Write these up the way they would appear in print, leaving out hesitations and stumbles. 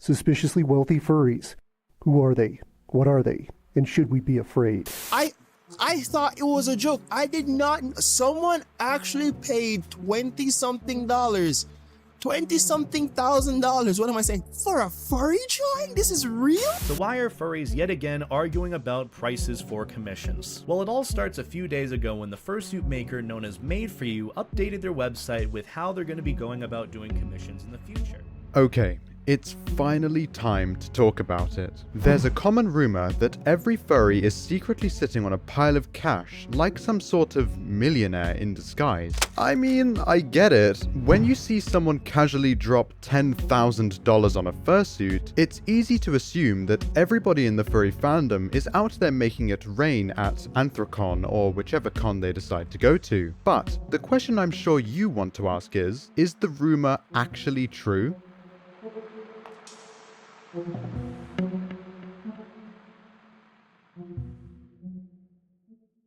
Suspiciously wealthy furries. Who are they? What are they? And should we be afraid? I thought it was a joke. I did not. Someone actually paid $20-something. $20-something thousand. What am I saying? For a furry drawing? This is real? So why are furries yet again arguing about prices for commissions? Well, it all starts a few days ago when the fursuit maker known as Made For You updated their website with how they're going to be going about doing commissions in the future. Okay, it's finally time to talk about it. There's a common rumor that every furry is secretly sitting on a pile of cash, like some sort of millionaire in disguise. I mean, I get it. When you see someone casually drop $10,000 on a fursuit, it's easy to assume that everybody in the furry fandom is out there making it rain at Anthrocon or whichever con they decide to go to. But the question I'm sure you want to ask is the rumor actually true?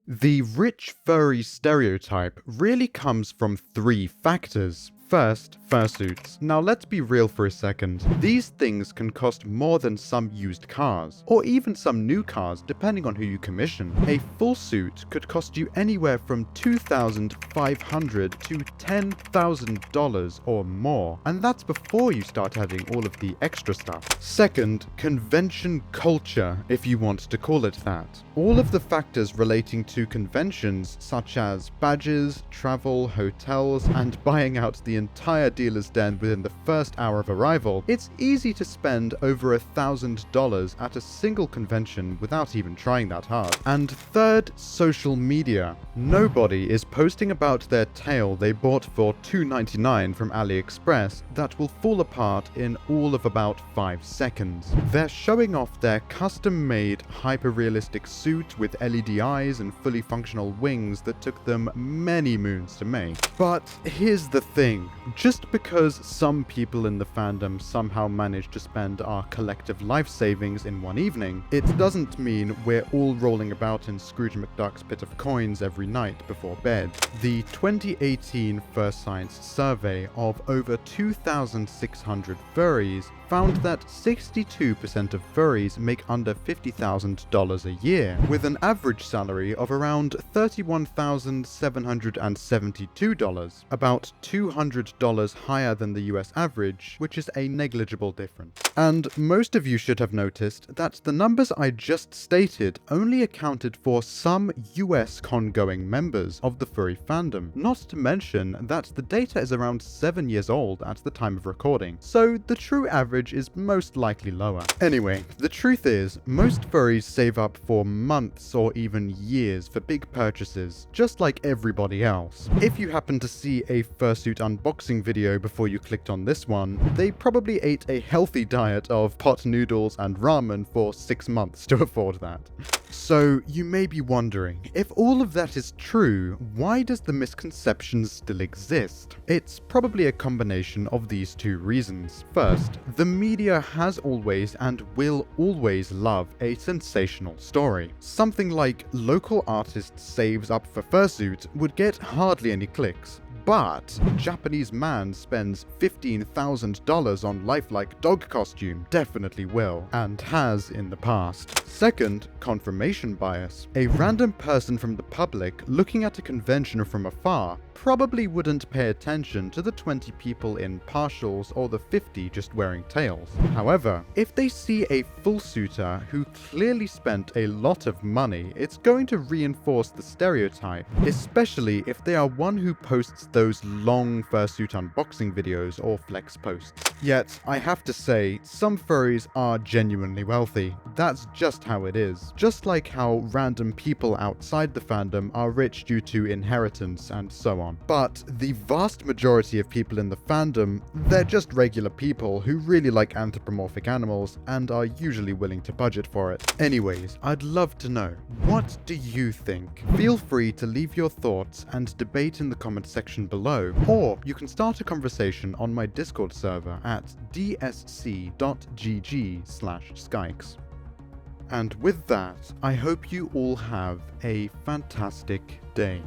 The rich furry stereotype really comes from three factors. First, fursuits. Now let's be real for a second. These things can cost more than some used cars, or even some new cars depending on who you commission. A full suit could cost you anywhere from $2,500 to $10,000 or more, and that's before you start adding all of the extra stuff. Second, convention culture, if you want to call it that. All of the factors relating to conventions such as badges, travel, hotels, and buying out the entire dealer's den within the first hour of arrival, it's easy to spend over $1,000 at a single convention without even trying that hard. And third, social media. Nobody is posting about their tail they bought for $2.99 from AliExpress that will fall apart in all of about 5 seconds. They're showing off their custom-made, hyper-realistic suit with LED eyes and fully functional wings that took them many moons to make. But here's the thing. Just because some people in the fandom somehow managed to spend our collective life savings in one evening, it doesn't mean we're all rolling about in Scrooge McDuck's pit of coins every night before bed. The 2018 First Science survey of over 2,600 furries found that 62% of furries make under $50,000 a year, with an average salary of around $31,772, about $200 higher than the US average, which is a negligible difference. And most of you should have noticed that the numbers I just stated only accounted for some US con-going members of the furry fandom, not to mention that the data is around 7 years old at the time of recording, so the true average is most likely lower. Anyway, the truth is, most furries save up for months or even years for big purchases, just like everybody else. If you happen to see a fursuit unboxing video before you clicked on this one, they probably ate a healthy diet of pot noodles and ramen for 6 months to afford that. So you may be wondering, if all of that is true, why does the misconception still exist? It's probably a combination of these two reasons. First, the media has always and will always love a sensational story. Something like local artist saves up for fursuit would get hardly any clicks. But Japanese man spends $15,000 on lifelike dog costume definitely will, and has in the past. Second, confirmation bias. A random person from the public looking at a convention from afar probably wouldn't pay attention to the 20 people in partials or the 50 just wearing tails. However, if they see a full suitor who clearly spent a lot of money, it's going to reinforce the stereotype, especially if they are one who posts those long fursuit unboxing videos or flex posts. Yet, I have to say, some furries are genuinely wealthy. That's just how it is. Just like how random people outside the fandom are rich due to inheritance and so on. But the vast majority of people in the fandom, they're just regular people who really like anthropomorphic animals and are usually willing to budget for it. Anyways, I'd love to know, what do you think? Feel free to leave your thoughts and debate in the comment section below, or you can start a conversation on my Discord server at dsc.gg/skykes. And with that, I hope you all have a fantastic day.